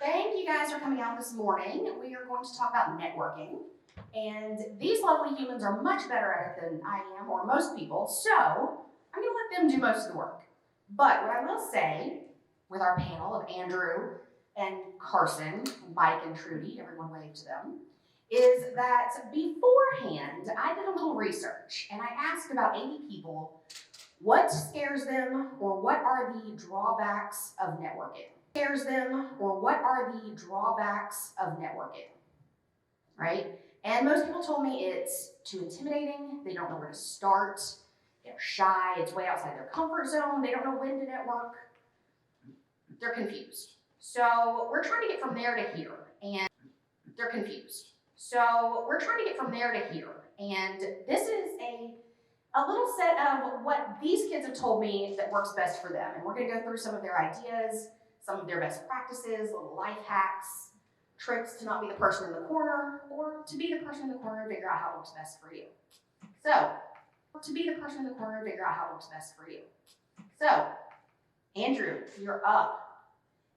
Thank you guys for coming out this morning. We are going to talk about networking. And these lovely humans are much better at it than I am, or most people, so I'm going to let them do most of the work. But what I will say, with our panel of Andrew and Carson, Mike and Trudy, everyone wave to them, is that beforehand, I did a little research, and I asked about 80 people what scares them, or what are the drawbacks of networking? What are the drawbacks of networking, right? And most people told me it's too intimidating, they don't know where to start, they're shy, it's way outside their comfort zone, they don't know when to network, they're confused. So we're trying to get from there to here, and they're confused. So we're trying to get from there to here, and this is a little set of what these kids have told me that works best for them. And we're gonna go through some of their ideas, some of their best practices, little life hacks, tricks to not be the person in the corner, or to be the person in the corner and figure out how it works best for you. So, Andrew, you're up.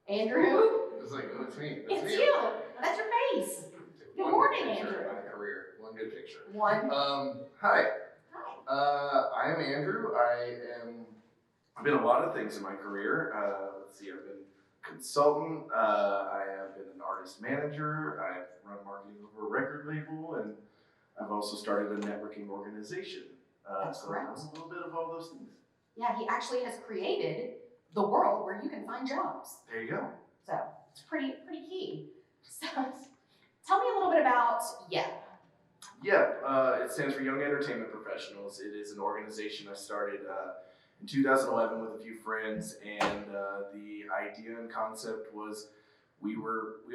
Andrew? It's like, oh, it's me. It's you. That's your face. Good morning, Andrew. My career. One good picture. One. Hi. Hi. I am Andrew. I've been a lot of things in my career. Let's see, I've been a consultant. I have been an artist manager. I've run marketing over a record label, and I've also started a networking organization. That's correct. A little bit of all those things. Yeah, he actually has created the world where you can find jobs. There you go. So it's pretty key. So tell me a little bit about YEP. YEP, it stands for Young Entertainment Professionals. It is an organization I started in 2011 with a few friends, and the idea and concept was a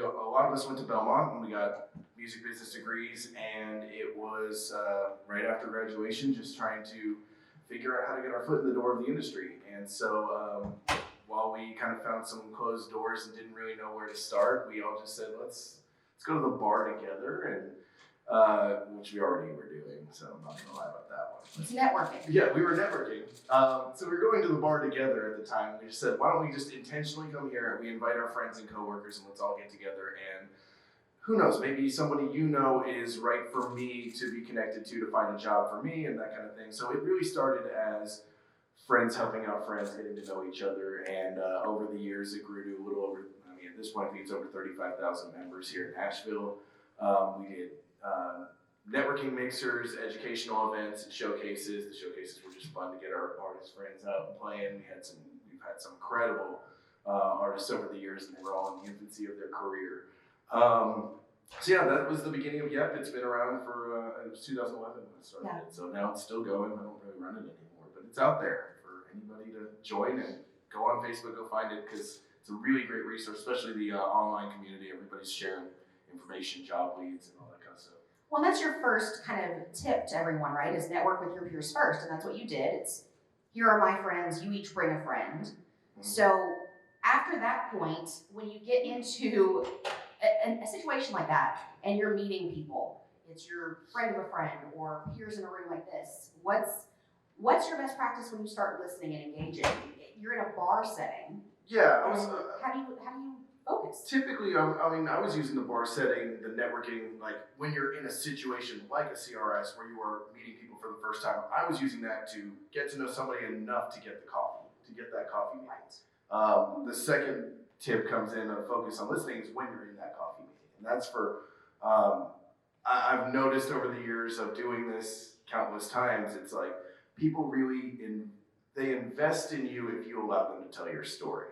lot of us went to Belmont and we got music business degrees, and it was right after graduation just trying to figure out how to get our foot in the door of the industry. And so while we kind of found some closed doors and didn't really know where to start, we all just said, let's go to the bar together, and which we already were doing, so I'm not gonna lie about that one. It's networking. Yeah, we were networking. So we were going to the bar together at the time. We just said, why don't we just intentionally come here and we invite our friends and coworkers and let's all get together, and who knows, maybe somebody you know is right for me to be connected to find a job for me and that kind of thing. So it really started as friends helping out friends, getting to know each other, and over the years it grew to a little over, at this point I think it's over 35,000 members here in Nashville. We did networking mixers, educational events, and showcases. The showcases were just fun to get our artist friends out and playing. We've had some incredible artists over the years, and they were all in the infancy of their career. So yeah, that was the beginning of YEP. It's been around for, it was 2011 when I started it, so now it's still going. I don't really run it anymore, but it's out there for anybody to join, and go on Facebook, go find it, because it's a really great resource, especially the online community. Everybody's sharing information, job leads, and all that kind of stuff. Well, that's your first kind of tip to everyone, right? Is network with your peers first, and that's what you did. It's, here are my friends, you each bring a friend. Mm-hmm. So after that point, when you get into a situation like that, and you're meeting people, it's your friend of a friend, or peers in a room like this, what's your best practice when you start listening and engaging? You're in a bar setting. Yeah. How do you focus? Typically, I was using the bar setting, the networking, like when you're in a situation like a CRS where you are meeting people for the first time. I was using that to get to know somebody enough to get that coffee meeting. Right. The second tip comes in of focus on listening is when you're in that coffee meeting. And that's for, I've noticed over the years of doing this countless times, it's like people really, they invest in you if you allow them to tell their story.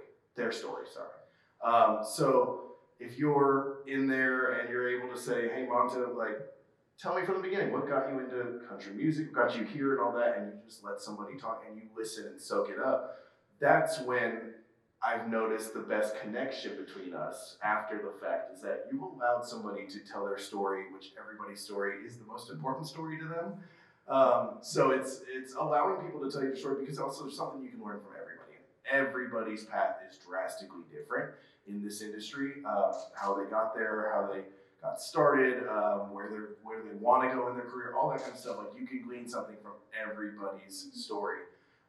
So if you're in there and you're able to say, hey Monta, like, tell me from the beginning, what got you into country music, what got you here and all that, and you just let somebody talk and you listen and soak it up, that's when I've noticed the best connection between us after the fact is that you've allowed somebody to tell their story, which everybody's story is the most important story to them. So it's allowing people to tell you the story, because also there's something you can learn from everybody. Everybody's path is drastically different in this industry, how they got there, how they got started, where they want to go in their career, all that kind of stuff. Like, you can glean something from everybody's story.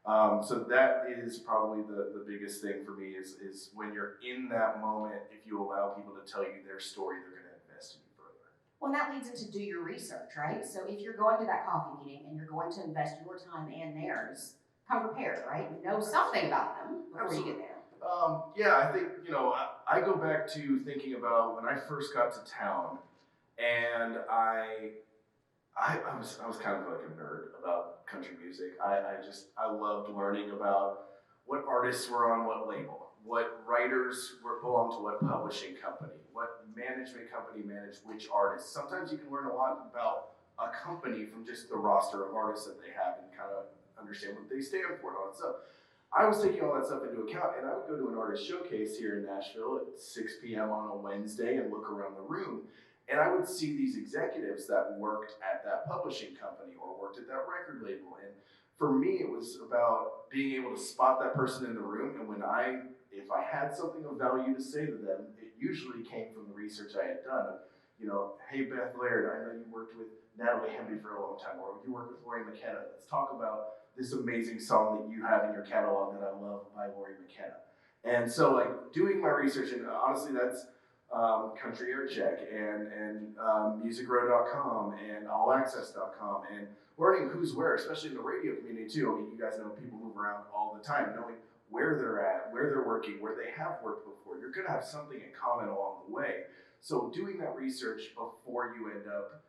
So that is probably the biggest thing for me is when you're in that moment, if you allow people to tell you their story, they're going to invest in you further. Well, that leads into do your research, right? So if you're going to that coffee meeting and you're going to invest your time and theirs, come prepared, right? Know something about them before you get there. Yeah, I think, I go back to thinking about when I first got to town, and I was kind of like a nerd about country music. I loved learning about what artists were on what label, what writers belonged to what publishing company, what management company managed which artists. Sometimes you can learn a lot about a company from just the roster of artists that they have and kind of understand what they stand for and all that stuff. I was taking all that stuff into account, and I would go to an artist showcase here in Nashville at 6 p.m. on a Wednesday and look around the room, and I would see these executives that worked at that publishing company or worked at that record label. And for me, it was about being able to spot that person in the room, and if I had something of value to say to them, it usually came from the research I had done. Hey, Beth Laird, I know you worked with Natalie Hemby for a long time, or you worked with Lori McKenna. Let's talk about this amazing song that you have in your catalog that I love by Lori McKenna. And so, doing my research, and honestly, that's Country Aircheck and musicrow.com and allaccess.com, and learning who's where, especially in the radio community too. I mean, you guys know people move around all the time, knowing where they're at, where they're working, where they have worked before. You're going to have something in common along the way. So doing that research before you end up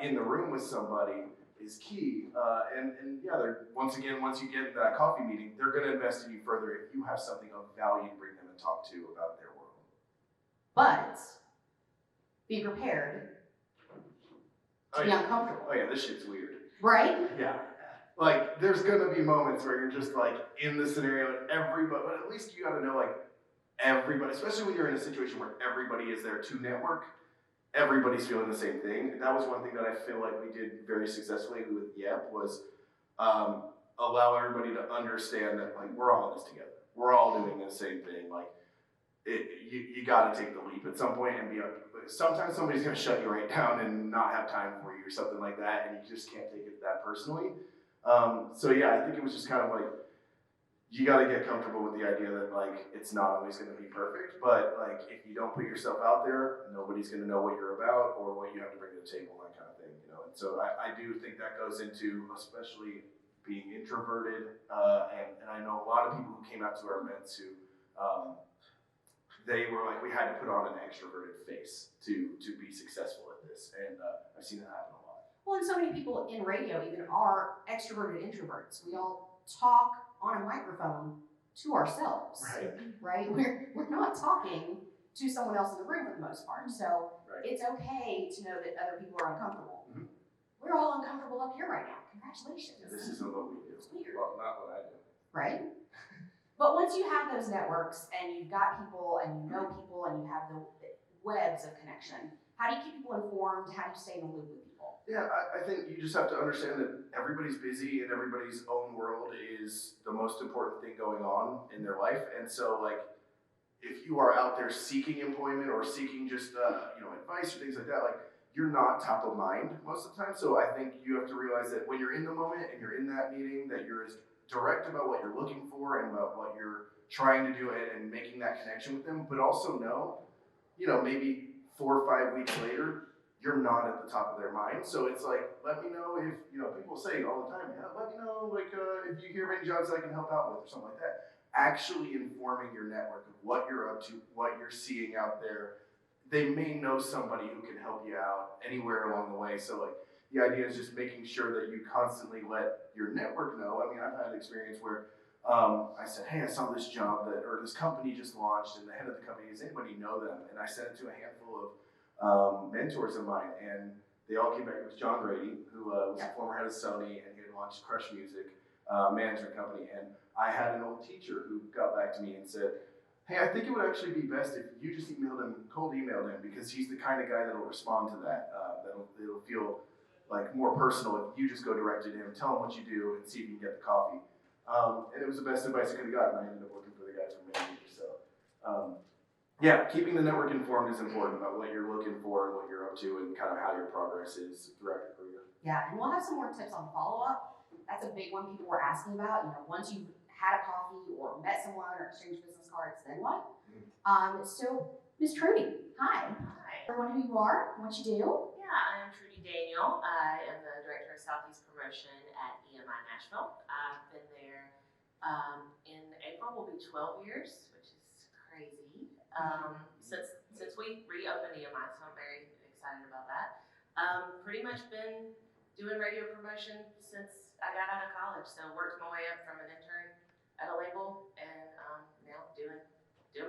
in the room with somebody is key. And yeah, once you get into that coffee meeting, they're going to invest in you further if you have something of value to bring them and talk to about their world. But be prepared to be uncomfortable. Oh yeah, this shit's weird. Right? Yeah. There's gonna be moments where you're just in the scenario and everybody, but at least you gotta know everybody, especially when you're in a situation where everybody is there to network, everybody's feeling the same thing. And that was one thing that I feel like we did very successfully with YEP was allow everybody to understand that we're all in this together. We're all doing the same thing. You got to take the leap at some point and be sometimes somebody's going to shut you right down and not have time for you or something like that, and you just can't take it that personally. So yeah, I think it was just kind of you got to get comfortable with the idea that it's not always going to be perfect, but if you don't put yourself out there, nobody's going to know what you're about or what you have to bring to the table, that kind of thing, And so I do think that goes into especially being introverted, and I know a lot of people who came out to our events who they were we had to put on an extroverted face to be successful at this, and I've seen that happen a lot. Well, and so many people in radio even are extroverted introverts. We all talk on a microphone to ourselves, right? We're not talking to someone else in the room for the most part, so it's okay to know that other people are uncomfortable. Mm-hmm. We're all uncomfortable up here right now. Congratulations. Yeah, this isn't what we do. It's weird. Well, not what I do. Right? But once you have those networks and you've got people and you know people and you have the webs of connection, how do you keep people informed? How do you stay in the loop with people? Yeah, I think you just have to understand that everybody's busy and everybody's own world is the most important thing going on in their life. And so if you are out there seeking employment or seeking just advice or things like that, you're not top of mind most of the time. So I think you have to realize that when you're in the moment and you're in that meeting, that you're as direct about what you're looking for and about what you're trying to do and making that connection with them, but also know, maybe 4 or 5 weeks later, you're not at the top of their mind. So it's let me know if, people say all the time, let me know if you hear of any jobs that I can help out with or something like that. Actually informing your network of what you're up to, what you're seeing out there. They may know somebody who can help you out anywhere along the way. So the idea is just making sure that you constantly let your network know. I mean, I've had an experience where I said, hey, I saw this job or this company just launched, and the head of the company, does anybody know them? And I sent it to a handful of mentors of mine, and they all came back. It was John Grady, who was the former head of Sony, and he had launched Crush Music management company. And I had an old teacher who got back to me and said, hey, I think it would actually be best if you just cold emailed him, because he's the kind of guy that'll respond to that. It'll feel more personal if you just go direct to him, tell him what you do, and see if you can get the coffee. And it was the best advice I could have gotten. I ended up working for the guy for many years. So, yeah, keeping the network informed is important about what you're looking for and what you're up to and kind of how your progress is throughout your career. Yeah, and we'll have some more tips on follow-up that's a big one people were asking about. You know, once you've had a coffee or met someone or exchanged business cards, then what? So, Miss Trudy, hi. Hi. Everyone who you are, what you do. Yeah, I am Trudy Daniel. I am the Director of Southeast Promotion at EMI Nashville. I've been there in April will be 12 years, which is crazy, since we reopened EMI, so I'm very excited about that. Pretty much been doing radio promotion since I got out of college, so worked my way up from an intern at a label and now doing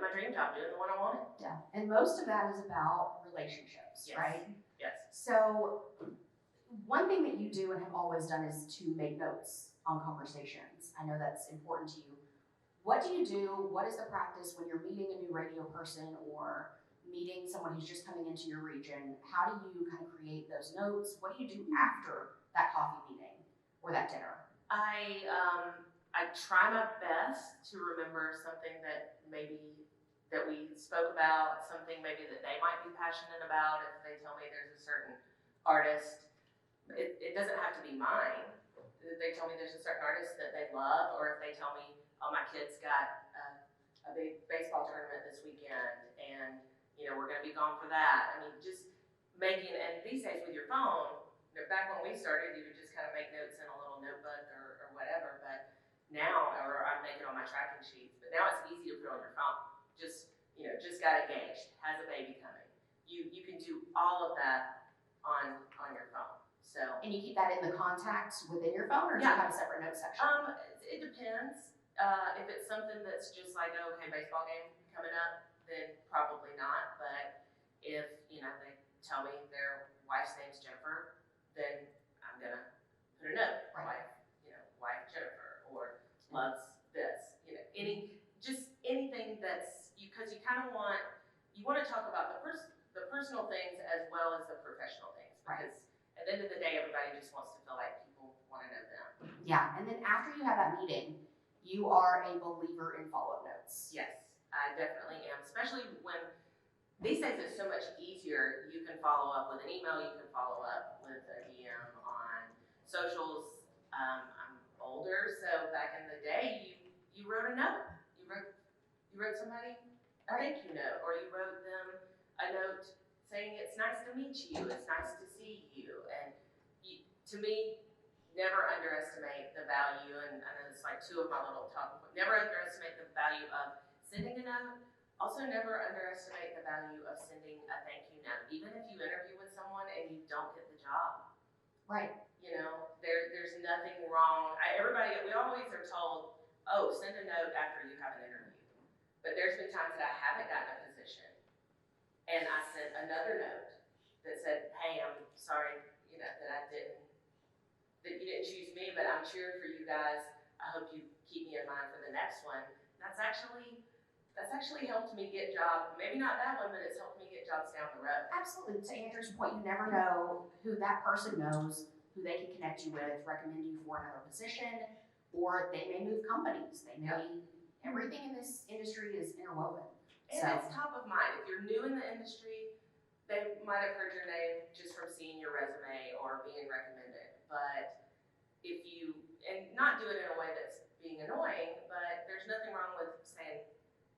my dream job, doing the one I wanted. Yeah, and most of that is about relationships, Yes. right? Yes. So, one thing that you do and have always done is to make notes on conversations. I know that's important to you. What do you do? What is the practice when you're meeting a new radio person or meeting someone who's just coming into your region? How do you kind of create those notes? What do you do after that coffee meeting or that dinner? I try my best to remember something that we spoke about, something maybe that they might be passionate about. If they tell me there's a certain artist, it doesn't have to be mine. If they tell me there's a certain artist that they love, or if they tell me, oh, my kid's got a big baseball tournament this weekend, and we're going to be gone for that. I mean, just making, and these days with your phone, back when we started, you would just kind of make notes in a little notebook or whatever, but now, or I'm making on my tracking sheets, but now it's easy to put on your phone. Just got engaged, has a baby coming. You can do all of that on your phone. So. And you keep that in the contacts within your phone, or do you have a separate note section? It depends. If it's something that's just like, oh, okay, baseball game coming up, then probably not. But if they tell me their wife's name's Jennifer, then I'm gonna put a note. Right. Wife Jennifer, or loves this. Anything that's because you kind of want to talk about the personal things as well as the professional things, because at the end of the day, everybody just wants to feel like people want to know them. Yeah, and then after you have that meeting, you are a believer in follow-up notes. Yes, I definitely am, especially when these days it's so much easier. You can follow up with an email, you can follow up with a DM on socials. I'm older, so back in the day, you wrote a note. You wrote somebody a thank you note, or you wrote them a note saying it's nice to meet you, it's nice to see you, and to me, never underestimate the value. And I know it's like two of my little talking points. Never underestimate the value of sending a note. Also, never underestimate the value of sending a thank you note, even if you interview with someone and you don't get the job. Right. There's nothing wrong. We always are told, oh, send a note after you have an interview. But there's been times that I haven't gotten a position, and I sent another note that said, hey, I'm sorry, that you didn't choose me, but I'm cheering for you guys. I hope you keep me in mind for the next one. That's actually helped me get jobs. Maybe not that one, but it's helped me get jobs down the road. Absolutely. To Andrew's point, you never know who that person knows, who they can connect you with, recommend you for another position, or they may move companies. They may, everything in this industry is interwoven. And it's top of mind. If you're new in the industry, they might have heard your name just from seeing your resume or being recommended. But and not do it in a way that's being annoying, but there's nothing wrong with saying,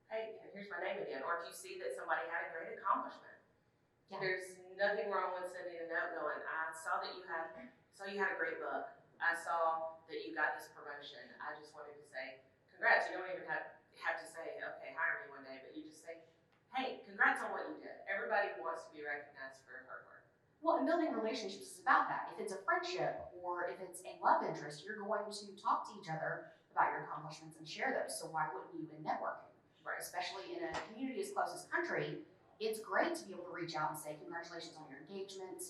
hey, here's my name again. Or if you see that somebody had a great accomplishment, there's nothing wrong with sending a note going, I saw you had a great book. I saw that you got this promotion. I just wanted to say, congrats. You don't even have to say, okay, hire me one day, but you just say, hey, congrats on what you did. Everybody wants to be recognized for hard work. Well, and building relationships is about that. If it's a friendship or if it's a love interest, you're going to talk to each other about your accomplishments and share those. So why wouldn't you in networking? Right. Especially in a community as close as country, it's great to be able to reach out and say, congratulations on your engagement.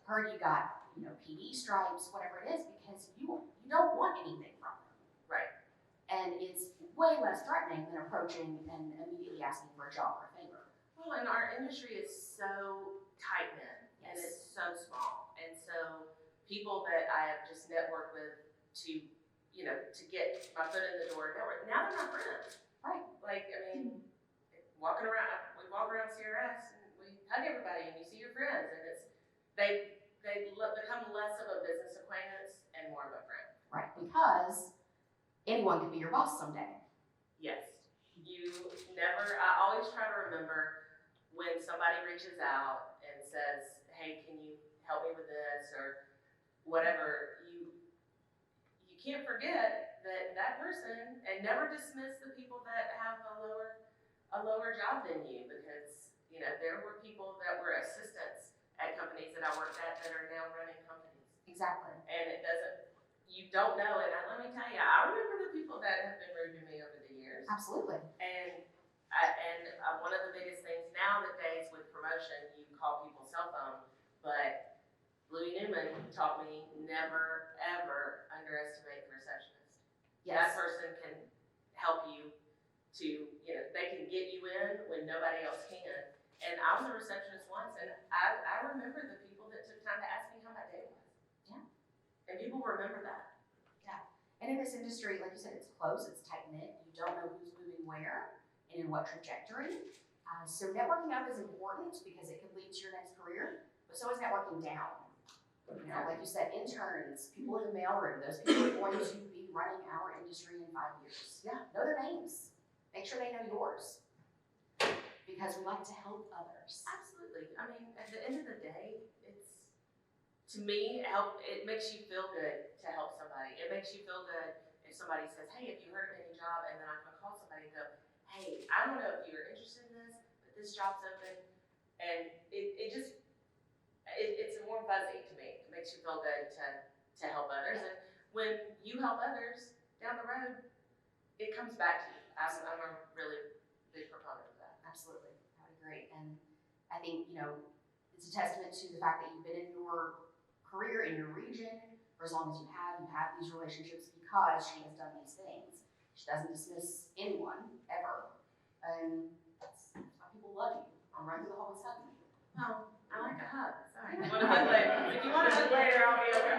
Heard you got, PD stripes, whatever it is, because you don't want anything from them. Right. And it's way less threatening than approaching and immediately asking for a job or a favor. Well, and our industry is so tight-knit. And it's so small. And so people that I have just networked with to get my foot in the door, now they're my friends. Right. Like, I mean, we walk around CRS and we hug everybody and you see your friends, and they become less of a business acquaintance and more of a friend. Right, because anyone could be your boss someday. Yes. I always try to remember when somebody reaches out and says, hey, can you help me with this or whatever, you can't forget that person, and never dismiss the people that have a lower job than you, because, there were people that were assistants at companies that I worked at that are now running companies. Exactly. And you don't know, and let me tell you, I remember the people that have been rude to me over the years. Absolutely. And one of the biggest things nowadays with promotion, you call people's cell phone, but Louis Newman taught me never, ever underestimate the receptionist. Yes. That person can help you they can get you in when nobody else can. And I was a receptionist once, and I remember the people that took time to ask me how my day was. Yeah. And people remember that. Yeah. And in this industry, like you said, it's close, it's tight-knit. You don't know who's moving where and in what trajectory. So networking up is important because it could lead to your next career, but so is networking down. Like you said, interns, people in the mailroom, those people are going to be running our industry in 5 years. Yeah. Know their names. Make sure they know yours. Because we like to help others. Absolutely. I mean, at the end of the day, to me, it makes you feel good to help somebody. It makes you feel good if somebody says, hey, have you heard of any job? And then I can call somebody and go, hey, I don't know if you're interested in this, but this job's open. And it's warm fuzzy to me. It makes you feel good to help others. And when you help others down the road, it comes back to you. I'm a really big proponent of that. Absolutely. I would agree. And I think, it's a testament to the fact that you've been in your career, in your region, for as long as you have these relationships because she has done these things. She doesn't dismiss anyone, ever. And that's why people love you. I'm running through the hallways hugging you. Oh, I like a hug. Sorry. You want a hug later? If you want a hug later, I'll be over.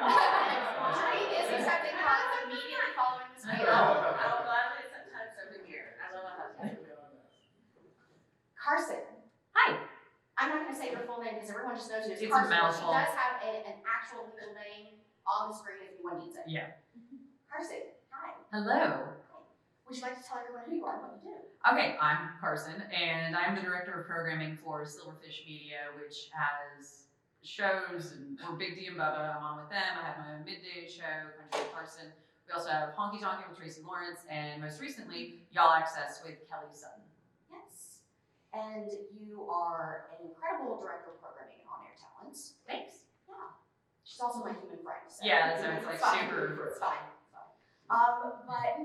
She is accepting hugs immediately following this meeting. I'll gladly accept hugs over here. I love a hug. Carson. Hi. I'm not going to say your full name because everyone just knows you as It's a Carson. But mouthful. she does have an actual legal name on the screen if anyone needs it. Yeah. Carson, hi. Hello. Would you like to tell everyone who you are and what you do? Okay, I'm Carson, and I'm the director of programming for Silverfish Media, which has shows, and we're Big D and Bubba. I'm on with them. I have my own midday show, Country with Carson. We also have Honky Tonkin' with Tracy Lawrence, and most recently, Y'all Access with Kelly Sutton. Yes. And you are an incredible director of programming on Air Talent. Thanks. Yeah. She's also my human friend. So Yeah, so it's like fine. super. It's fine. But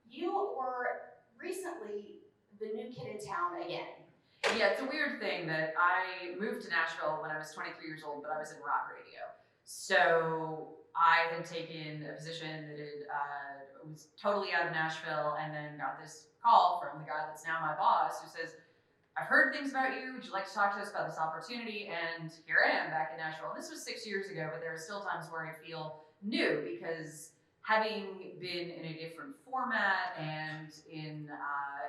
you were recently the new kid in town again. Yeah, it's a weird thing that I moved to Nashville when I was 23 years old, but I was in rock radio. So I had taken a position that was totally out of Nashville, and then got this call from the guy that's now my boss who says, I've heard things about you. Would you like to talk to us about this opportunity? And here I am back in Nashville. And this was 6 years ago, but there are still times where I feel new because having been in a different format and in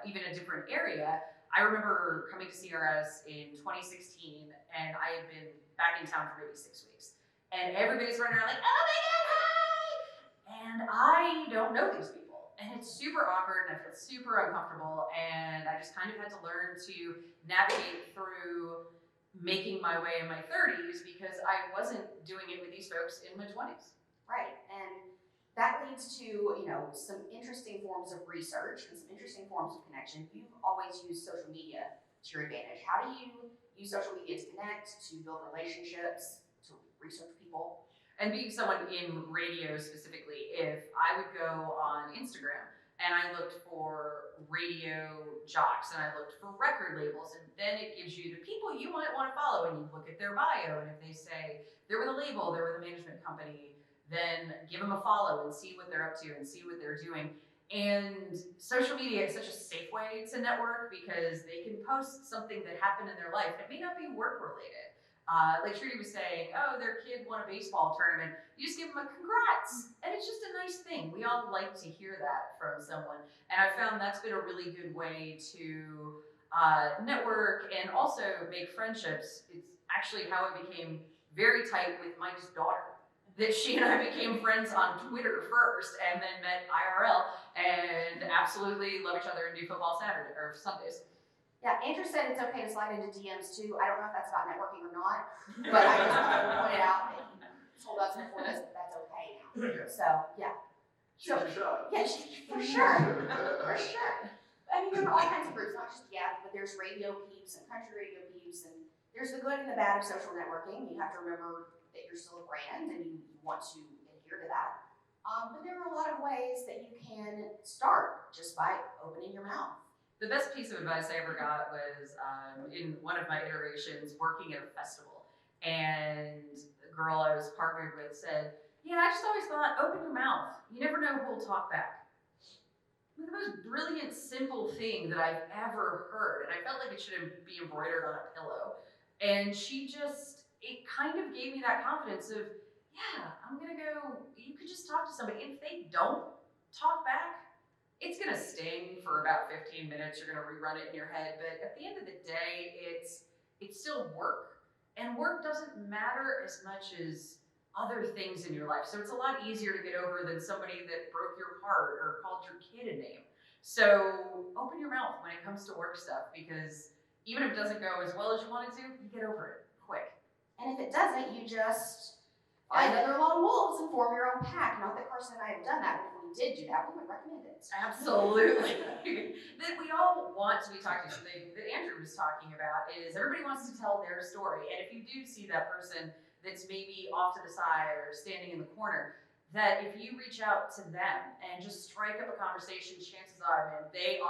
even a different area, I remember coming to CRS in 2016, and I had been back in town for maybe 6 weeks. And everybody's running around like, oh my God, hi! And I don't know these people. And it's super awkward, and I feel super uncomfortable, and I just kind of had to learn to navigate through making my way in my 30s because I wasn't doing it with these folks in my 20s. Right. And that leads to, some interesting forms of research and some interesting forms of connection. You've always used social media to your advantage. How do you use social media to connect, to build relationships, to research people? And being someone in radio specifically, if I would go on Instagram and I looked for radio jocks and I looked for record labels, and then it gives you the people you might want to follow, and you look at their bio, and if they say they're with a label, they're with a management company, then give them a follow and see what they're up to and see what they're doing. And social media is such a safe way to network because they can post something that happened in their life. It may not be work related. Like Trudy was saying, oh, their kid won a baseball tournament. You just give them a congrats. And it's just a nice thing. We all like to hear that from someone. And I found that's been a really good way to network and also make friendships. It's actually how I became very tight with Mike's daughter. that she and I became friends on Twitter first and then met IRL and absolutely love each other and do football Saturday or Sundays. Yeah, Andrew said it's okay to slide into DMs too. I don't know if that's about networking or not, but I just wanted to point it out that he told us before this that that's okay now. So, yeah. Shoot your shot. Yeah, for sure. For sure. I mean, there are all kinds of groups, not just Yap, but there's radio peeps and country radio peeps, and there's the good and the bad of social networking. You have to remember that you're still a brand and you want to adhere to that. But there are a lot of ways that you can start just by opening your mouth. The best piece of advice I ever got was in one of my iterations working at a festival. And the girl I was partnered with said, yeah, I just always thought, open your mouth. You never know who will talk back. The most brilliant, simple thing that I've ever heard. And I felt like it should be embroidered on a pillow. And it kind of gave me that confidence of, yeah, I'm gonna go, you could just talk to somebody. If they don't talk back, it's gonna sting for about 15 minutes. You're gonna rerun it in your head. But at the end of the day, it's still work. And work doesn't matter as much as other things in your life. So it's a lot easier to get over than somebody that broke your heart or called your kid a name. So open your mouth when it comes to work stuff, because even if it doesn't go as well as you want it to, you get over it quick. And if it doesn't, you just find other lone wolves and form your own pack. Not that Carson and I have done that, but if we did do that, we would recommend it. Absolutely. That we all want to be talking to. Something that Andrew was talking about is everybody wants to tell their story. And if you do see that person that's maybe off to the side or standing in the corner, that if you reach out to them and just strike up a conversation, chances are, man, they're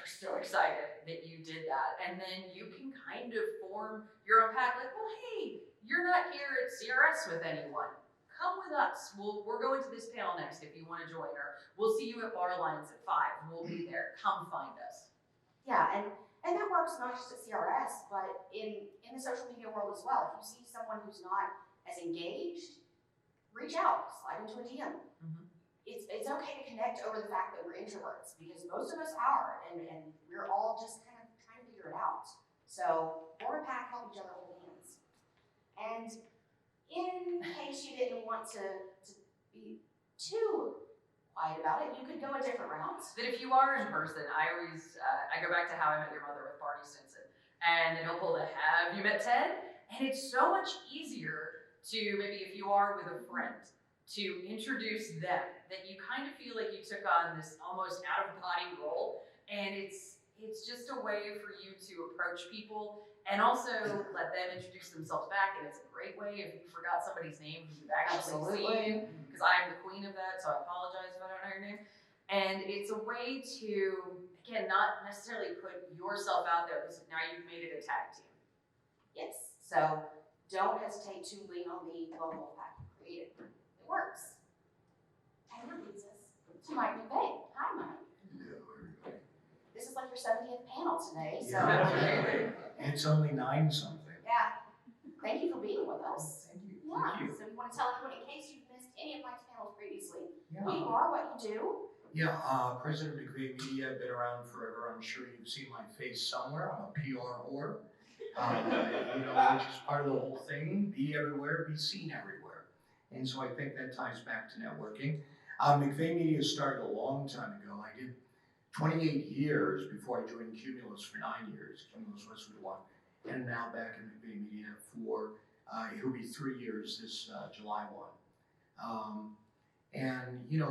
so excited that you did that. And then you can kind of form your own pack, like, well, hey, you're not here at CRS with anyone. Come with us. We're going to this panel next if you want to join, or we'll see you at Bar Lines at 5. We'll be there. Come find us. Yeah, and that works not just at CRS, but in the social media world as well. If you see someone who's not as engaged, reach out, slide into a DM. Mm-hmm. It's okay to connect over the fact that we're introverts, because most of us are, and we're all just kind of trying to figure it out. So form a pack, help each other hold hands. And in case you didn't want to be too quiet about it, you could go a different route. That if you are in person, I always, I go back to How I Met Your Mother with Barney Stinson. And then he'll pull the Have You Met Ted? And it's so much easier to, maybe if you are with a friend, to introduce them, that you kind of feel like you took on this almost out-of-body role. And it's just a way for you to approach people and also let them introduce themselves back. And it's a great way if you forgot somebody's name who you've actually seen, because I'm the queen of that, so I apologize if I don't know your name. And it's a way to, again, not necessarily put yourself out there, because now you've made it a tag team. Yes, so don't hesitate to lean on the local pack you created. It works. And that leads us to Mike McVeigh. Hi, Mike. This is like your 70th panel today, so. Yeah, it's only 9-something. Yeah. Thank you for being with us. Thank you. Yeah. Thank you. So you want to tell everyone, in case you've missed any of Mike's panels previously, Yeah. who you are, what you do. Yeah, President of McVeigh Media, been around forever. I'm sure you've seen my face somewhere. I'm a PR whore, which is part of the whole thing. Be everywhere, be seen everywhere. And so I think that ties back to networking. McVeigh Media started a long time ago. I did 28 years before I joined Cumulus for 9 years. Cumulus was the one. And now back in McVeigh Media for, it'll be 3 years this July 1.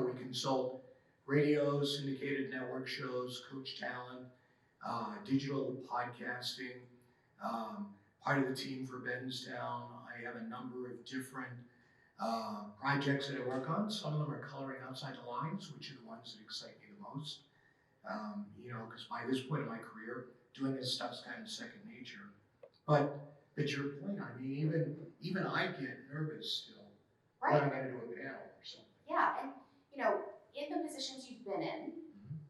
We consult radio, syndicated network shows, coach talent, digital podcasting, part of the team for Benstown. I have a number of different projects that I work on. Some of them are coloring outside the lines, which are the ones that excite me the most. Because by this point in my career, doing this stuff's kind of second nature. But at your point, I mean, even I get nervous still when I'm going to do a panel or something. Yeah, and in the positions you've been in,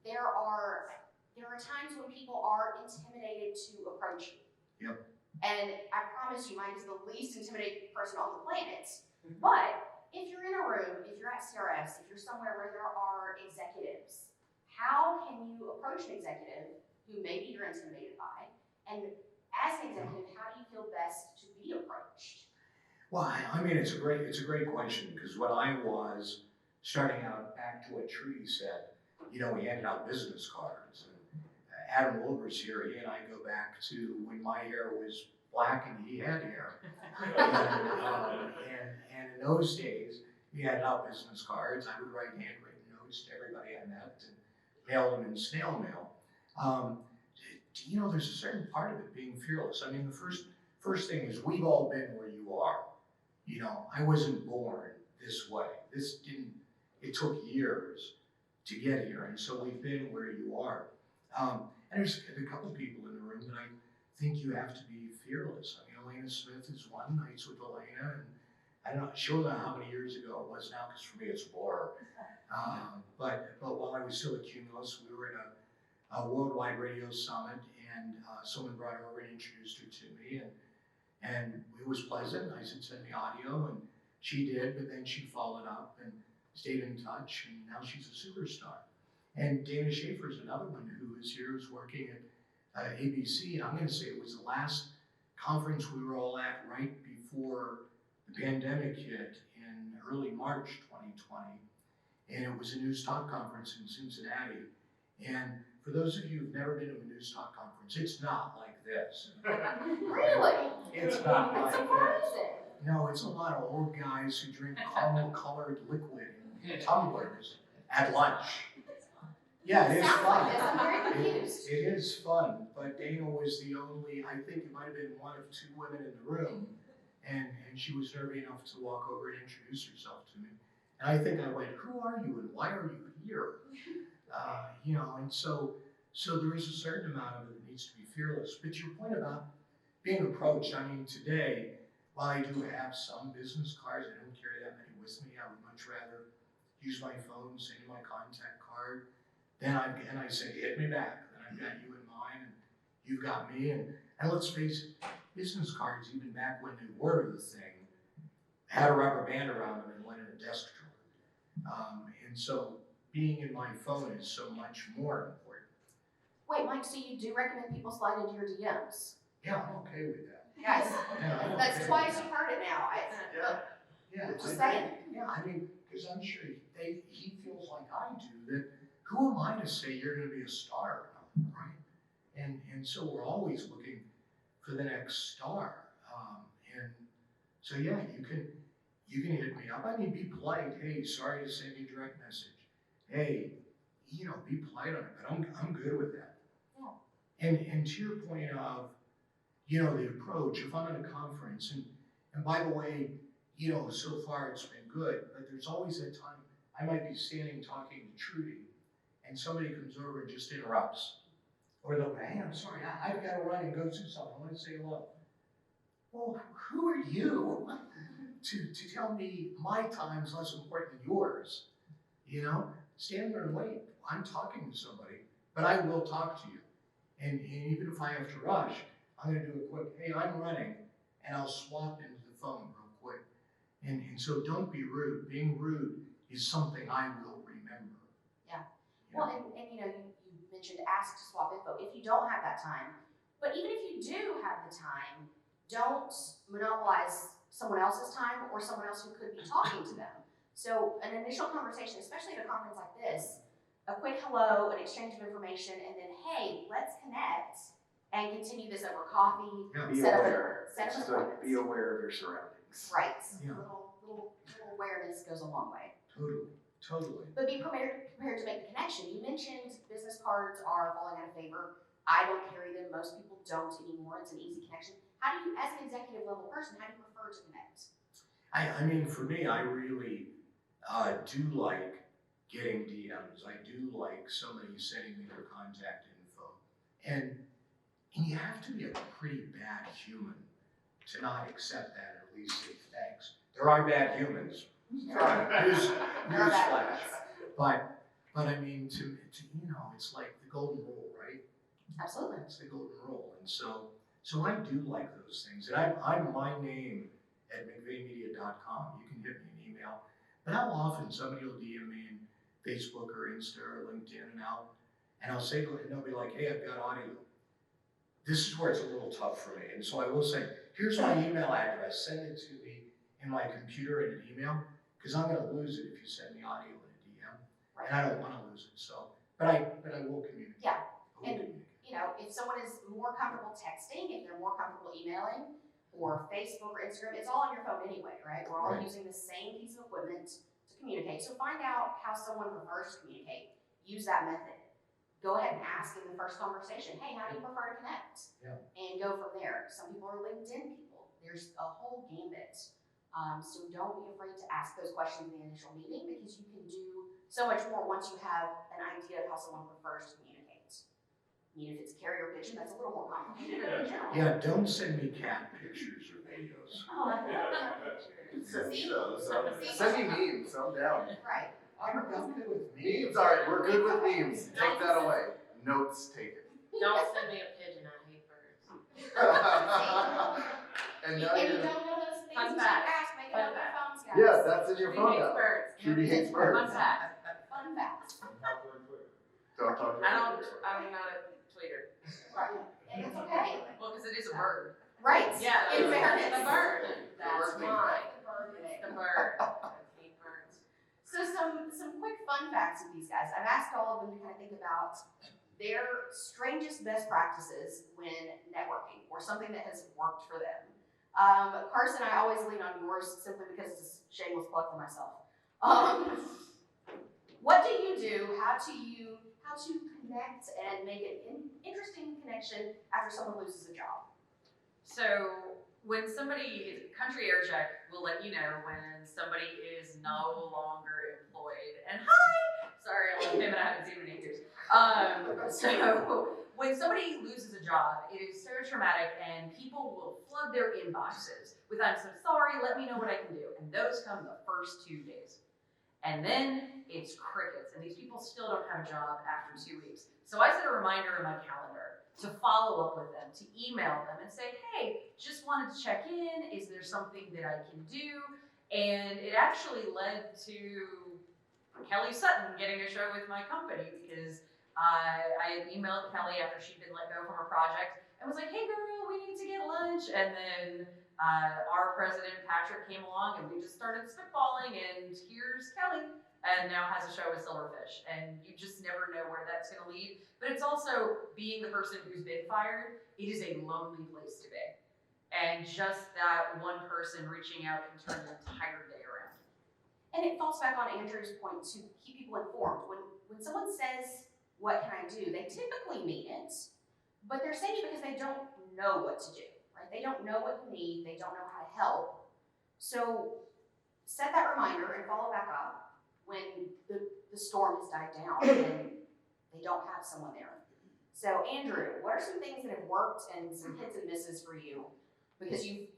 there are times when people are intimidated to approach you. Yep. And I promise you, Mike is the least intimidating person on the planet. But if you're in a room, if you're at CRS, if you're somewhere where there are executives, how can you approach an executive who maybe you're intimidated by? And as an executive, how do you feel best to be approached? Well, I mean, it's a great question, because when I was starting out, back to what Trudy said, we handed out business cards. And Adam Wilbur's here, he and I go back to when my hair was black and he had hair. And in those days, we handed out business cards. I would write handwritten notes to everybody I met and mail them in snail mail. There's a certain part of it being fearless. I mean, the first thing is, we've all been where you are. I wasn't born this way. It took years to get here, and so we've been where you are. And there's a couple people in the room that I think you have to be fearless. I mean, Elena Smith is one, Nights with Elena, and I don't know, she'll know how many years ago it was now, because for me it's a blur. But while I was still at Cumulus, we were in a worldwide radio summit, and someone brought her over and introduced her to me, and it was pleasant. I said, send me audio, and she did, but then she followed up and stayed in touch, and now she's a superstar. And Dana Schaefer is another one who is here, who's working at ABC, and I'm going to say it was the last conference we were all at right before the pandemic hit in early March 2020, and it was a News Talk conference in Cincinnati. And for those of you who've never been to a News Talk conference, it's not like this. Really? It's not That's like this. surprising. No, it's a lot of old guys who drink caramel-colored liquid in tumblers at lunch. Yeah, it is Sounds fun. like this. I'm very confused. It is fun, but Dana was the only, I think it might have been one of two women in the room, and she was nervy enough to walk over and introduce herself to me. And I think I went, who are you and why are you here? And so there is a certain amount of it that needs to be fearless. But your point about being approached, I mean, today, while I do have some business cards, I don't carry that many with me. I would much rather use my phone, send you my contact card. Then I say, hit me back. Then I've got you in mind, and you've got me. And let's face it, business cards, even back when they were the thing, had a rubber band around them and went in a desk drawer. And so being in my phone is so much more important. Wait, Mike, so you do recommend people slide into your DMs? Yeah, I'm okay with that. Guys, Yeah, I'm that's okay twice with you've heard it now. Yeah, Just saying. Yeah, I mean, because I'm sure he feels like I do, that who am I to say you're going to be a star, right? And so we're always looking for the next star. And so yeah, you can hit me up. I mean, be polite. Hey, sorry to send you a direct message. Hey, be polite on it. But I'm good with that. Yeah. And to your point of, the approach. If I'm at a conference, and by the way, so far it's been good, but there's always that time I might be standing talking to Trudy, and somebody comes over and just interrupts. Or they'll go, hey, I'm sorry, I've got to run and go do something. I want to say hello. Well, who are you to tell me my time's less important than yours? Stand there and wait. I'm talking to somebody, but I will talk to you. And even if I have to rush, I'm going to do a quick, hey, I'm running, and I'll swap into the phone real quick. And so don't be rude. Being rude is something I will remember. Yeah. Well, and you mentioned ask to swap info if you don't have that time. But even if you do have the time, don't monopolize someone else's time or someone else who could be talking to them. So an initial conversation, especially at a conference like this, a quick hello, an exchange of information, and then, hey, let's connect and continue this over coffee. Be set up aware. set up Just appointments. be aware of your surroundings. Right. Yeah. Little awareness goes a long way. Totally. But be prepared to make the connection. You mentioned business cards are falling out of favor. I don't carry them. Most people don't anymore. It's an easy connection. How do you, as an executive level person, how do you prefer to connect? I mean, for me, I really do like getting DMs. I do like somebody sending me their contact info. And you have to be a pretty bad human to not accept that, or at least say thanks. There are bad humans. Newsflash. But I mean, to it's like the golden rule, right? Absolutely. It's the golden rule. And so I do like those things. And I'm my name at mcveighmedia.com. You can hit me an email. But how often somebody will DM me in Facebook or Insta or LinkedIn, and I'll say, and they'll be like, hey, I've got audio. This is where it's a little tough for me. And so I will say, here's my email address, send it to me, in my computer in an email, because I'm gonna lose it if you send me audio in a DM, Right. and I don't wanna lose it, so, but I will communicate. Yeah. I will And, communicate. you know, if someone is more comfortable texting, if they're more comfortable emailing, or Facebook or Instagram, it's all on your phone anyway, right? We're all Right. using the same piece of equipment to communicate. So find out how someone prefers to communicate. Use that method. Go ahead and ask in the first conversation, hey, how do you prefer to connect? Yeah. And go from there. Some people are LinkedIn people. There's a whole gambit. So don't be afraid to ask those questions in the initial meeting, because you can do so much more once you have an idea of how someone prefers to communicate. I mean, if it's carrier pigeon, that's a little more complicated, but in general. Yeah, don't send me cat pictures or videos. Oh, I love cat pictures. Send me See? those. See? Send me memes. I'm down. Right. I'm good with me. Memes, alright, we're good with memes. Take that away. Notes taken. Don't send me a pigeon, I hate birds. And If now you you're. don't know those things, Fun you should fact. ask, make it Fun on your fact. phones, guys. Yeah, that's in your Judy phone hates now. birds. Judy hates birds. Fun fact. Fun facts. Don't talk to I'm not a tweeter. Right. And it's okay. Well, because it is a bird. Right. Yeah, In fairness. the bird. That's bird thing. why. The bird It's thing. the bird. I hate birds. So some quick fun facts with these guys. I've asked all of them to kind of think about their strangest best practices when networking, or something that has worked for them. Carson, I always lean on yours simply because it's a shameless plug for myself. What do you do? How to connect and make an interesting connection after someone loses a job? So when country Aircheck will let you know when somebody is no longer employed. And hi, sorry, I love him and I haven't seen him in 8 years. So when somebody loses a job, it is so traumatic, and people will flood their inboxes with "I'm so sorry, let me know what I can do," and those come the first 2 days. And then it's crickets, and these people still don't have a job after 2 weeks. So I set a reminder in my calendar to follow up with them, to email them and say, hey, just wanted to check in, is there something that I can do? And it actually led to Kelly Sutton getting a show with my company, because I had emailed Kelly after she'd been let go from her project and was like, hey girl, we need to get lunch. And then our president, Patrick, came along and we just started spitballing, and here's Kelly, and now has a show with Silverfish. And you just never know where that's gonna lead. But it's also, being the person who's been fired, it is a lonely place to be. And just that one person reaching out can turn the entire day around. And it falls back on Andrew's point to keep people informed. When someone says, what can I do? They typically mean it, but they're saying it because they don't know what to do, right? They don't know what you need, they don't know how to help. So set that reminder and follow back up when the storm has died down and they don't have someone there. So Andrew, what are some things that have worked and some hits and misses for you? Because you've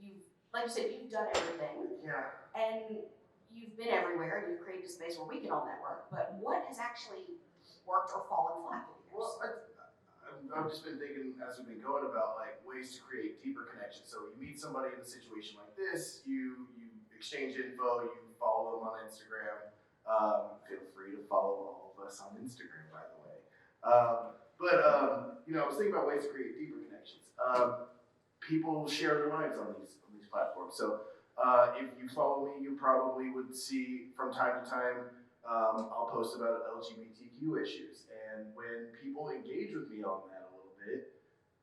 like you said, you've done everything. Yeah. And you've been everywhere, and you've created a space where we can all network, but what has actually worked or fallen flat with yours? Well, I've just been thinking as we've been going about like ways to create deeper connections. So you meet somebody in a situation like this, you exchange info, you follow them on Instagram. Feel free to follow all of us on Instagram, by the way. I was thinking about ways to create deeper connections. People share their lives on these platforms. So if you follow me, you probably would see from time to time I'll post about LGBTQ issues. And when people engage with me on that a little bit,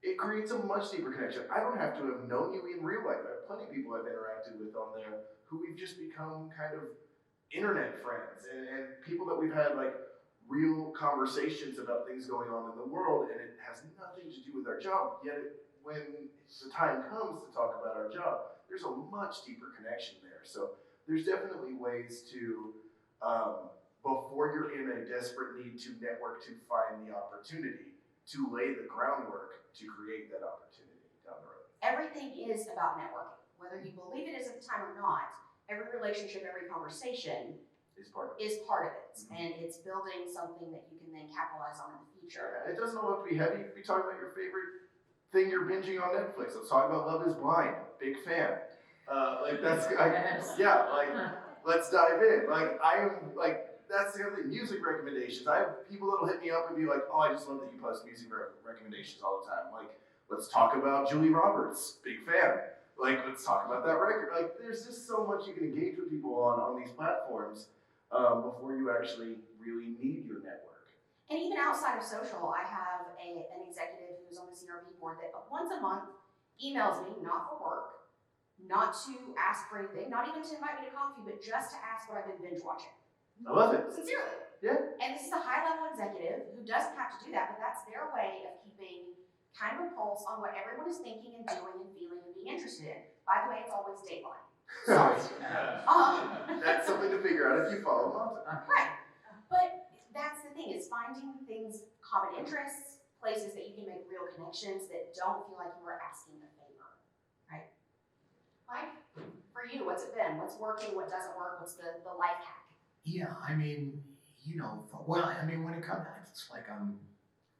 it creates a much deeper connection. I don't have to have known you in real life. I have plenty of people I've interacted with on there who we've just become kind of internet friends and people that we've had like real conversations about things going on in the world, and it has nothing to do with our job. Yet when the time comes to talk about our job, there's a much deeper connection there. So there's definitely ways to, before you're in a desperate need to network to find the opportunity, to lay the groundwork to create that opportunity down the road. Everything is about networking. Whether you believe it is at the time or not, every relationship, every conversation Is part of it. is part of it. Mm-hmm. And it's building something that you can then capitalize on in the future. It doesn't all have to be heavy. You can be talking about your favorite thing you're binging on Netflix. Let's talk about Love is Blind. Big fan. Let's dive in. That's the other thing. Music recommendations. I have people that'll hit me up and be like, oh, I just love that you post music recommendations all the time. Like, let's talk about Julie Roberts. Big fan. Like, let's talk about that record. Like, there's just so much you can engage with people on these platforms before you actually really need your network. And even outside of social, I have an executive who's on the CRB board that once a month emails me, not for work, not to ask for anything, not even to invite me to coffee, but just to ask what I've been binge watching. I love it. Sincerely. Yeah. And this is a high-level executive who doesn't have to do that, but that's their way of keeping kind of a pulse on what everyone is thinking and doing and feeling and being interested in. By the way, it's always Dateline. Sorry. That's something to figure out if you follow Monta. Right. But that's the thing, is finding things, common interests, places that you can make real connections that don't feel like you are asking a favor. Right? Mike, for you, what's it been? What's working? What doesn't work? What's the life hack? Yeah, I mean, when it comes, it's like I'm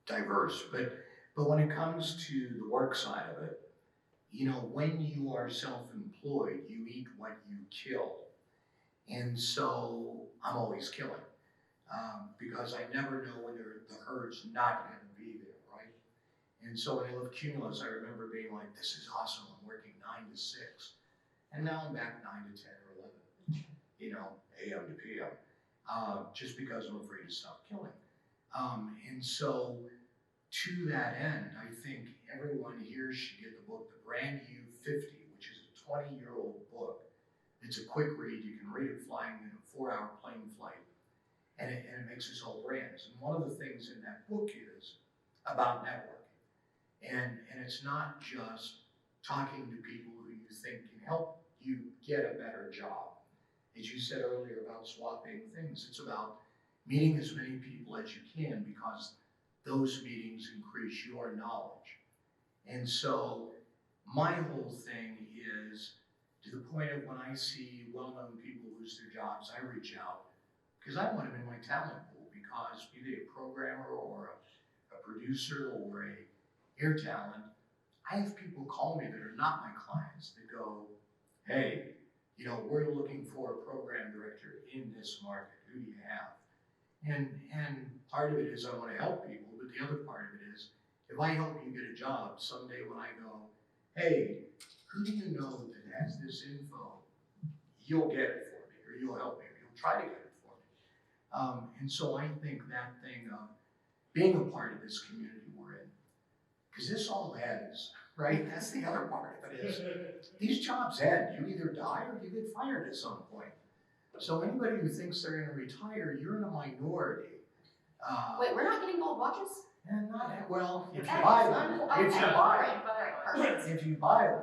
diverse, but when it comes to the work side of it, when you are self-employed, you eat what you kill. And so I'm always killing because I never know when the herd's not going to be there, right? And so when I left Cumulus, I remember being like, this is awesome, I'm working 9 to 6. And now I'm back 9 to 10 or 11, AM to PM, just because I'm afraid to stop killing. And so to that end, I think everyone here should get the book, The Brand You 50, which is a 20-year-old book. It's a quick read. You can read it flying in a 4-hour plane flight. And it makes us all brands. And one of the things in that book is about networking. And it's not just talking to people who you think can help you get a better job. As you said earlier about swapping things, it's about meeting as many people as you can because those meetings increase your knowledge. And so my whole thing is, to the point of when I see well-known people lose their jobs, I reach out because I want them in my talent pool, because be they a programmer or a producer or a air talent, I have people call me that are not my clients that go, hey, we're looking for a program director in this market. Who do you have? And part of it is I want to help people, but the other part of it is, if I help you get a job, someday when I go, hey, who do you know that has this info? You'll get it for me, or you'll help me, or you'll try to get it for me. And so I think that thing of being a part of this community we're in, because this all ends, right? That's the other part of it is, these jobs end. You either die or you get fired at some point. So anybody who thinks they're going to retire, you're in a minority. Wait, we're not getting gold watches? And not, well, if you That buy is them, okay. if you buy them, Perfect. if you buy them.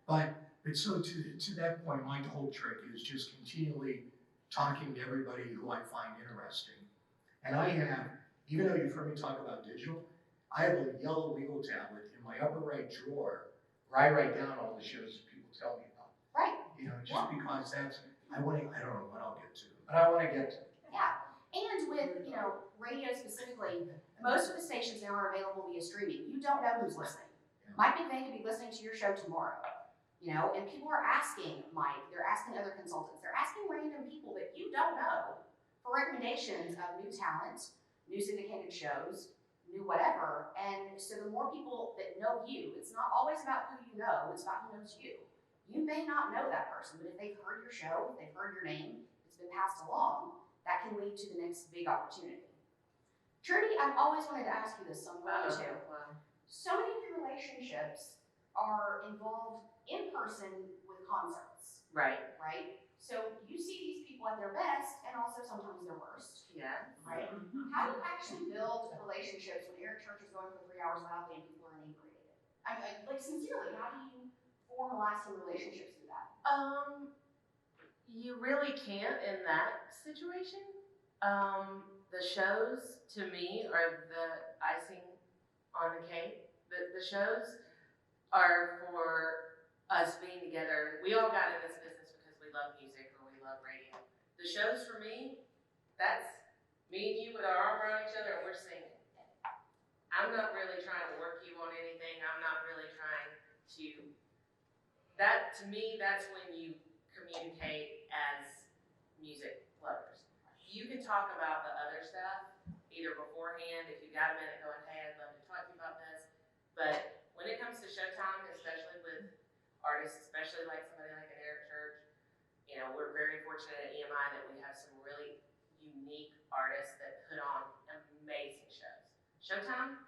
But so to that point, my whole trick is just continually talking to everybody who I find interesting. And I have, even though you've heard me talk about digital, I have a yellow legal tablet in my upper right drawer where I write down all the shows that people tell me about. Right. Just because that's, I don't know when I'll get to them, but I want to get to them. Yeah. And with, radio specifically, most of the stations now are available via streaming. You don't know who's listening. Yeah. Mike McVeigh could be listening to your show tomorrow, and people are asking Mike, they're asking other consultants, they're asking random people that you don't know for recommendations of new talent, new syndicated shows, new whatever. And so the more people that know you, it's not always about who you know, it's about who knows you. You may not know that person, but if they've heard your show, if they've heard your name, it's been passed along, that can lead to the next big opportunity. Trudy, I've always wanted to ask you this, so I'm going to. So many of your relationships are involved in person with concerts. Right. Right? So you see these people at their best and also sometimes their worst. Yeah. Right? How do you actually build relationships when Aircheck is going for 3 hours loudly and people are inebriated? Sincerely, how do you form lasting relationships through that? You really can't in that situation. The shows, to me, are the icing on the cake. The shows are for us being together. We all got in this business because we love music or we love radio. The shows for me, that's me and you with our arm around each other and we're singing. I'm not really trying to work you on anything. I'm not really trying to, to me, that's when you communicate as music lovers. You can talk about the other stuff either beforehand, if you got a minute going, hey, I'd love to talk to you about this. But when it comes to showtime, especially with artists, especially like somebody like an Aircheck. You know, we're very fortunate at EMI that we have some really unique artists that put on amazing shows. Showtime,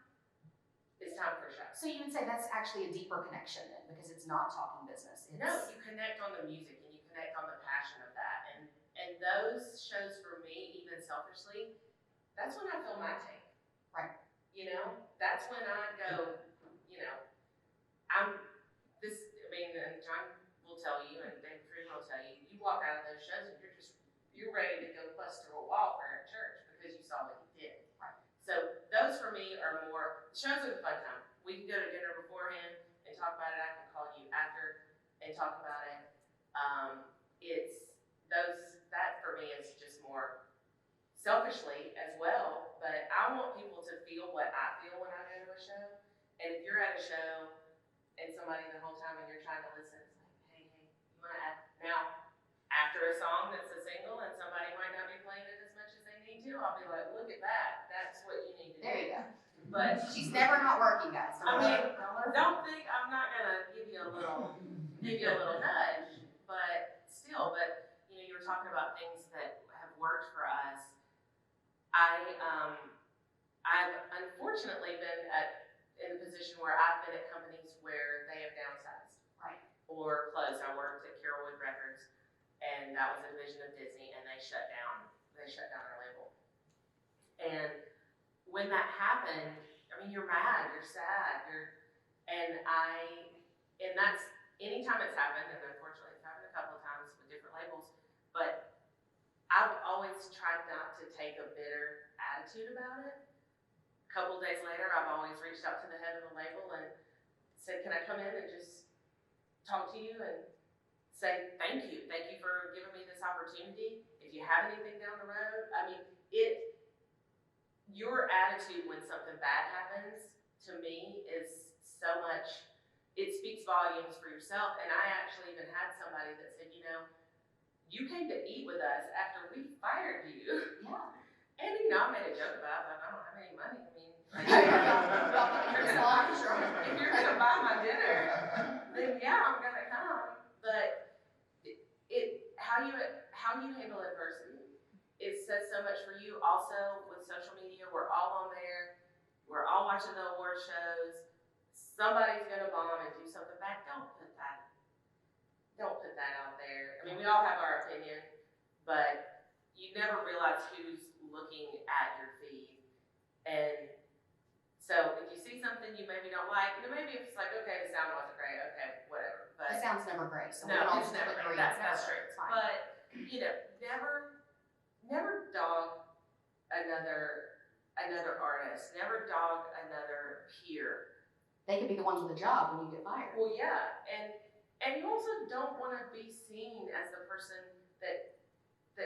it's time for a show. So you would say that's actually a deeper connection then, because it's not talking business. It's... No, you connect on the music and you connect on the passion of that. And those shows for me, even selfishly, that's when I feel my tank. Right. You know, that's when I go, you know, and John will tell you, and David Freeman will tell you, you walk out of those shows and you're ready to go bust through a wall for a church because you saw what he did. Right. So those for me are more, shows are the fun time. We can go to dinner beforehand and talk about it. I can call you after and talk about it. That for me is just more selfishly as well, but I want people to feel what I feel when I go to a show. And if you're at a show and somebody the whole time and you're trying to listen, it's like, hey, you wanna add? Now, after a song that's a single and somebody might not be playing it as much as they need to, I'll be like, look at that, that's what you need to do. There you go. But She's never not working, guys. don't think I'm not gonna give you a little nudge, but still, you know, you were talking about things that have worked for us. I've unfortunately been in a position where I've been at companies where they have downsized. Right. Or closed. I worked at Carolwood Records, and that was a division of Disney, and they shut down our label. And when that happened, I mean, you're mad, you're sad, and that's, anytime it's happened, and unfortunately it's happened a couple of times with different labels, but I've always tried not to take a bitter attitude about it. A couple of days later, I've always reached out to the head of the label and said, can I come in and just talk to you and say thank you for giving me this opportunity. If you have anything down the road, I mean, your attitude when something bad happens, to me, is so much, it speaks volumes for yourself. And I actually even had somebody that said, you know, you came to eat with us after we fired you. Yeah. And, you know, I made a joke about it, I don't have any money. I mean, if you're gonna buy my dinner, then yeah, I'm gonna come. But how you handle adversity, it says so much for you. Also, with social media, we're all on there. We're all watching the award shows. Somebody's gonna bomb and do something bad. Don't put that out there. I mean, we all have our opinion, but you never realize who's looking at your feed. And so if you see something you maybe don't like, you know, maybe it's like, okay, the sound wasn't great, okay, whatever. But The sound's never great, so we no, can all it's just never agree. great. That's true. It's fine. But you know, never dog another artist. Never dog another peer. They could be the ones with a job when you get fired. Well, yeah, and you also don't want to be seen as the person that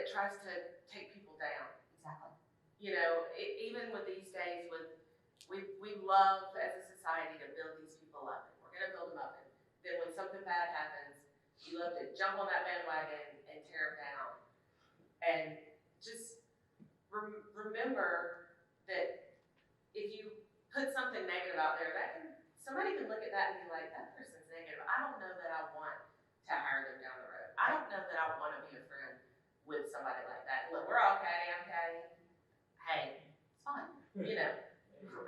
tries to take people down. Exactly. You know, even with these days, we love as a society to build these people up, and we're gonna build them up. And then when something bad happens, you love to jump on that bandwagon and tear them down. And just remember that if you put something negative out there, somebody can look at that and be like, that person's negative. I don't know that I want to hire them down the road. I don't know that I want to be a friend with somebody like that. Look, we're all catty, I'm catty. Hey, It's fine. you know,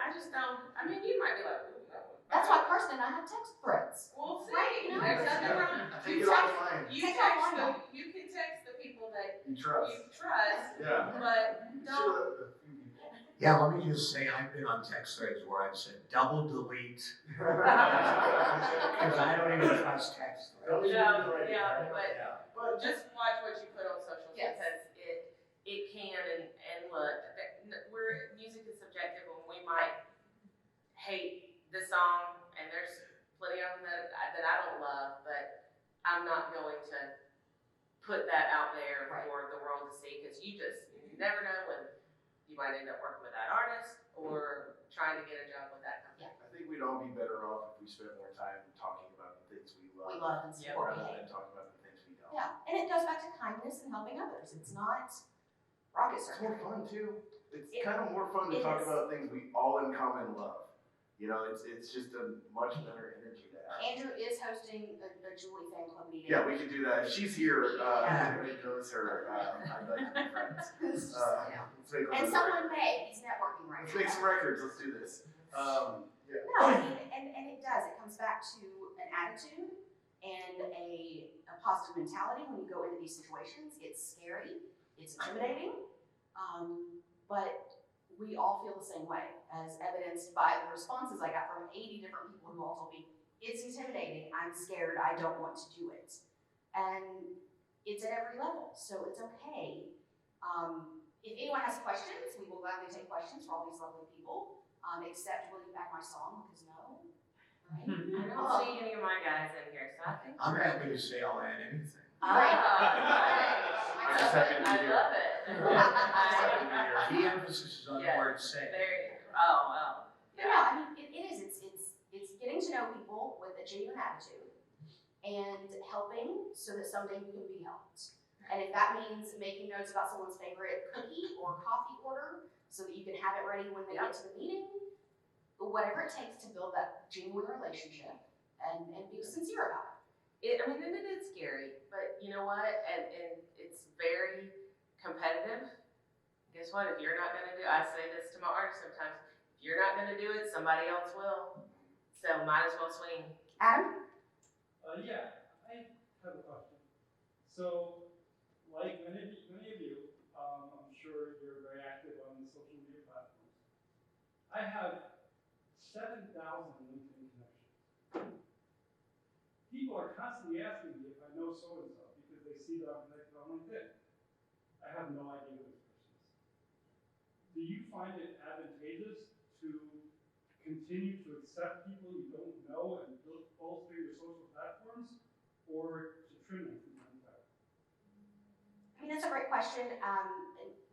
I just don't, I mean, you might be like, ooh, that one. That's why Carson and I have text threads. We'll see. Right, you know, There's nothing wrong. Take it offline. You can text the people that You trust. you trust, Yeah. but don't. Yeah, let me just say, I've been on text threads where I've said double delete, because I don't even trust text threads. Yeah, but Yeah. just watch what you put on social Yes. because it can and look, music is subjective and we might hate the song and there's plenty of them that I don't love, but I'm not going to put that out there Right. for the world to see because you never know when you might end up working with that artist or trying to get a job with that company. I think we'd all be better off if we spent more time talking about the things we love. We love and support. Rather than talking about the things we don't. Yeah, and it goes back to kindness and helping others. It's not rocket It's surgery. more fun too. It's It- kind of more fun to it talk is. about things we all in common love. You know, it's just a much better energy to have. Andrew is hosting a Julie fan club meeting. Yeah, we could do that. If she's here, if anybody knows her, I'd like to be friends. Let's make one And of someone may, he's networking right Let's now. make some records. Let's do this. Yeah. No, I mean, and it does. It comes back to an attitude and a positive mentality when you go into these situations. It's scary, it's intimidating, but we all feel the same way, as evidenced by the responses I got from 80 different people who all told me, it's intimidating, I'm scared, I don't want to do it. And it's at every level, so it's okay. If anyone has questions, we will gladly take questions for all these lovely people. Except will you back my song, because no, right? I don't see any of my guys in here, so I think. I'm happy to say I'll add anything. Right. I'm just happy to be I here. love it. The emphasis is on the word say. Well. But no, I mean, it is, it's getting to know people with a genuine attitude and helping so that someday you can be helped. And if that means making notes about someone's favorite cookie or coffee order so that you can have it ready when they get to the meeting, whatever it takes to build that genuine relationship and be sincere about it. I mean, and it is scary, but you know what? And it's very competitive. Guess what? If you're not going to do it, I say this to my artists sometimes, if you're not going to do it, somebody else will. So might as well swing. Adam? Yeah, I have a question. So, like many of you, I'm sure you're very active on the social media platforms. I have 7,000 LinkedIn connections. People are constantly asking me if I know so-and-so because they see that I'm connected on LinkedIn. I have no idea who this person is. Do you find it advantageous to continue to accept people you don't know and bolster your social platforms, or to trim them from time to time? I mean, that's a great question.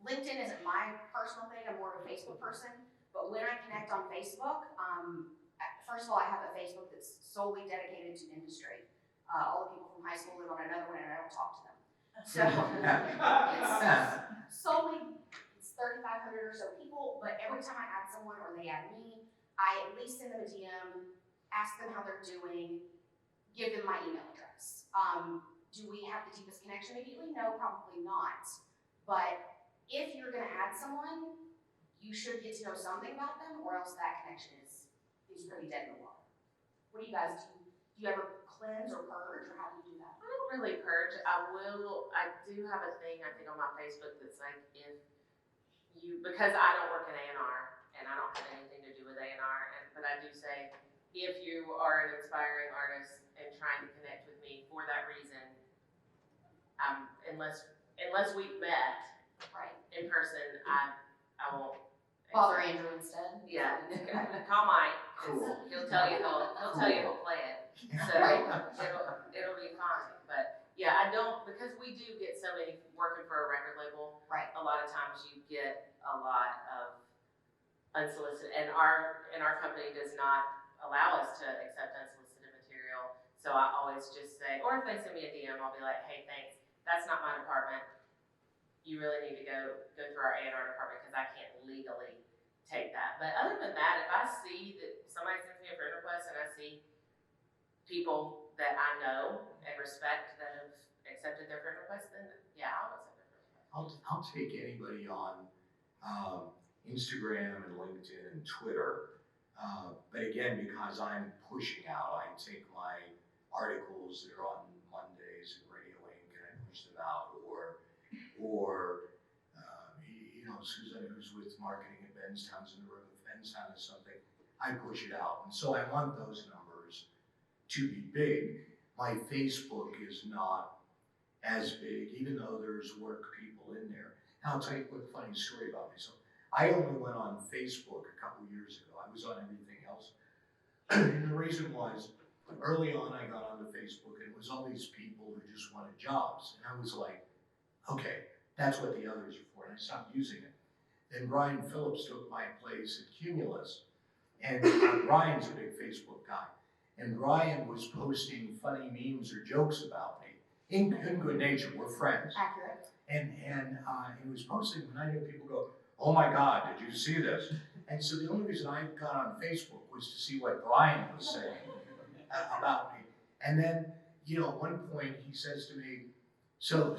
LinkedIn isn't my personal thing. I'm more of a Facebook person. But when I connect on Facebook, first of all, I have a Facebook that's solely dedicated to industry. All the people from high school live on another one, and I don't talk to them. So it's solely, it's 3,500 or so people, but every time I add someone or they add me, I at least send them a DM, ask them how they're doing, give them my email address. Do we have the deepest connection immediately? No, probably not. But if you're gonna add someone, you should get to know something about them, or else that connection is pretty dead in the water. What do you guys do? Do you ever cleanse or purge, or how do you do that? I don't really purge. I do have a thing, I think, on my Facebook that's like, if you, because I don't work in A&R, and I don't have anything to do with A&R, but I do say, if you are an inspiring artist and trying to connect with me for that reason, unless we've met Right. in person, I won't. Bother Andrew instead. Yeah, call Mike. Cool. He'll tell you he'll play it. So it'll be fine. But yeah, I don't, because we do get so many working for a record label. Right. A lot of times you get a lot of unsolicited, and our company does not allow us to accept unsolicited material. So I always just say, or if they send me a DM, I'll be like, hey, thanks. That's not my department. You really need to go through our A&R department because I can't legally take that. But other than that, if I see that somebody sends me a friend request and I see people that I know and respect that have accepted their friend request, then yeah, I'll accept their friend request. I'll take anybody on Instagram and LinkedIn and Twitter. But again, because I'm pushing out, I take my articles that are on Mondays and Radio Ink and I push them out, or Susan, who's with marketing at Benstown's in the room, if Benstown is something, I push it out. And so I want those numbers to be big. My Facebook is not as big, even though there's work people in there. And I'll tell you a quick funny story about myself. I only went on Facebook a couple years ago. I was on everything else. And the reason was, early on I got onto Facebook and it was all these people who just wanted jobs. And I was like, okay, that's what the others are for, and I stopped using it. Then Brian Phillips took my place at Cumulus, and Brian's a big Facebook guy. And Brian was posting funny memes or jokes about me, in good nature, we're friends. Accurate. And he was posting when I knew people go, oh my God, did you see this? And so the only reason I got on Facebook was to see what Brian was saying about me. And then, you know, at one point he says to me, so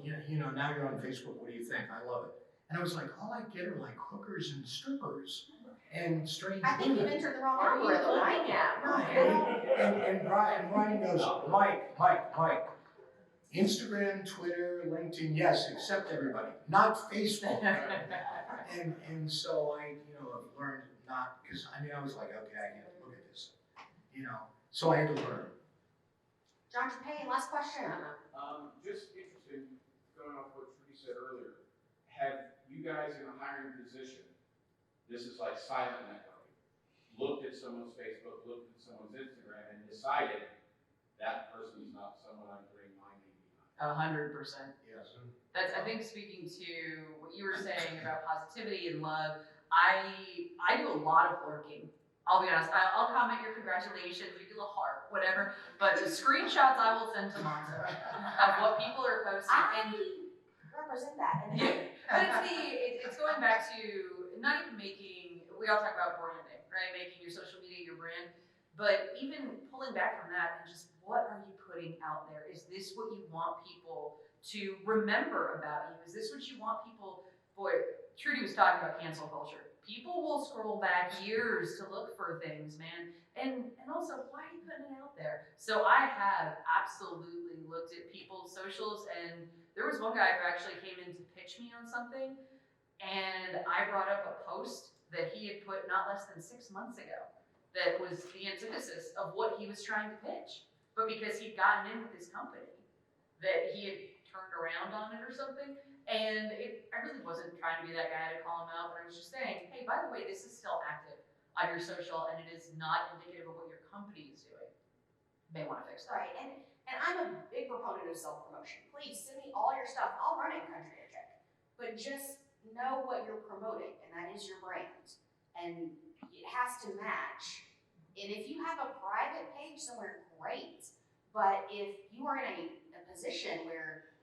you know, now you're on Facebook, what do you think? I love it. And I was like, all I get are like hookers and strippers and strange I think you women. entered the wrong What are you algorithm, right? looking at? And Brian goes, Mike, Instagram, Twitter, LinkedIn, yes, accept everybody, not Facebook. And so I, you know, have learned not, because I mean, I was like, okay, I can't look at this, you know, so I had to learn. John Trepay, last question. Just interested, going off what Trudy said earlier, have you guys in a hiring position, this is like silent networking, looked at someone's Facebook, looked at someone's Instagram, and decided that person's not someone I'm putting my name behind? 100%. Yes. That's, I think, speaking to what you were saying about positivity and love. I do a lot of lurking. I'll be honest. I'll comment your congratulations, maybe a little heart, whatever. But the screenshots I will send to Monta of what people are posting. I represent that. But it's going back to not even making. We all talk about branding, right? Making your social media your brand. But even pulling back from that and just what are you putting out there? Is this what you want people to remember about you? Is this what you want people? Boy, Trudy was talking about cancel culture. People will scroll back years to look for things, man. And also, why are you putting it out there? So I have absolutely looked at people's socials, and there was one guy who actually came in to pitch me on something, and I brought up a post that he had put not less than 6 months ago that was the antithesis of what he was trying to pitch. But because he'd gotten in with his company, that he had turned around on it or something. And I really wasn't trying to be that guy to call him out, but I was just saying, hey, by the way, this is still active on your social, and it is not indicative of what your company is doing. You may want to fix that. Right, and I'm a big proponent of self-promotion. Please send me all your stuff. I'll run it in Country Aircheck. But just know what you're promoting, and that is your brand. And it has to match. And if you have a private page somewhere, great. But if you are in a position where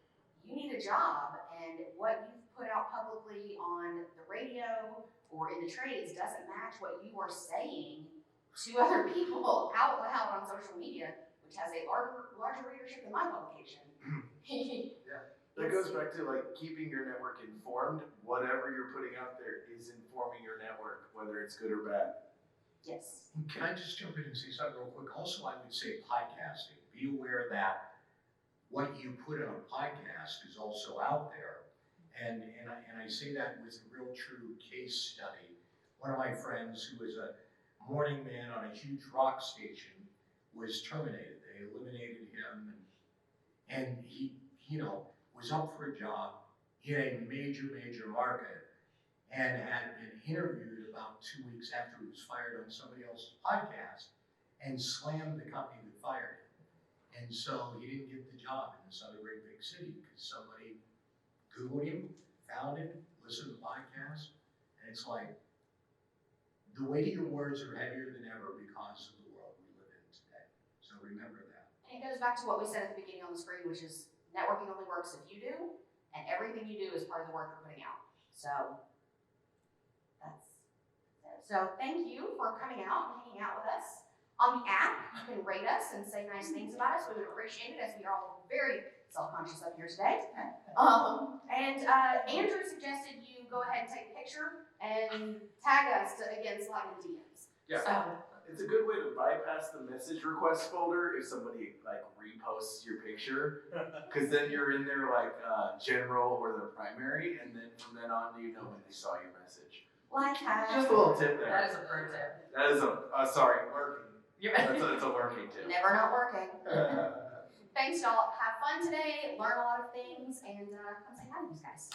you need a job and what you've put out publicly on the radio or in the trades doesn't match what you are saying to other people out loud on social media, which has a larger readership than my publication. That goes back to like keeping your network informed. Whatever you're putting out there is informing your network, whether it's good or bad. Yes. Can I just jump in and say something real quick? Also, I would say podcasting. Be aware that what you put in a podcast is also out there. And I say that with a real true case study. One of my friends who was a morning man on a huge rock station was terminated. They eliminated him and he, you know, was up for a job in a major market and had been interviewed about 2 weeks after he was fired on somebody else's podcast and slammed the company that fired him. And so he didn't get the job in this other great big city because somebody Googled him, found him, listened to the podcast, and it's like, the weight of your words are heavier than ever because of the world we live in today. So remember that. And it goes back to what we said at the beginning on the screen, which is networking only works if you do, and everything you do is part of the work you're putting out. So that's it. So thank you for coming out and hanging out with us. On the app, you can rate us and say nice things about us. We would appreciate it, as we are all very self-conscious up here today. Andrew suggested you go ahead and take a picture and tag us to, again, slide in DMs. Yeah. So, It's a good way to bypass the message request folder if somebody like reposts your picture, because then you're in there like general or the primary, and then from then on you know when they saw your message. like Just a little tip there. That is a pro tip. That is working. It's a working tip. never not working. Thanks, y'all. Have fun today. Learn a lot of things, and come say hi to these guys.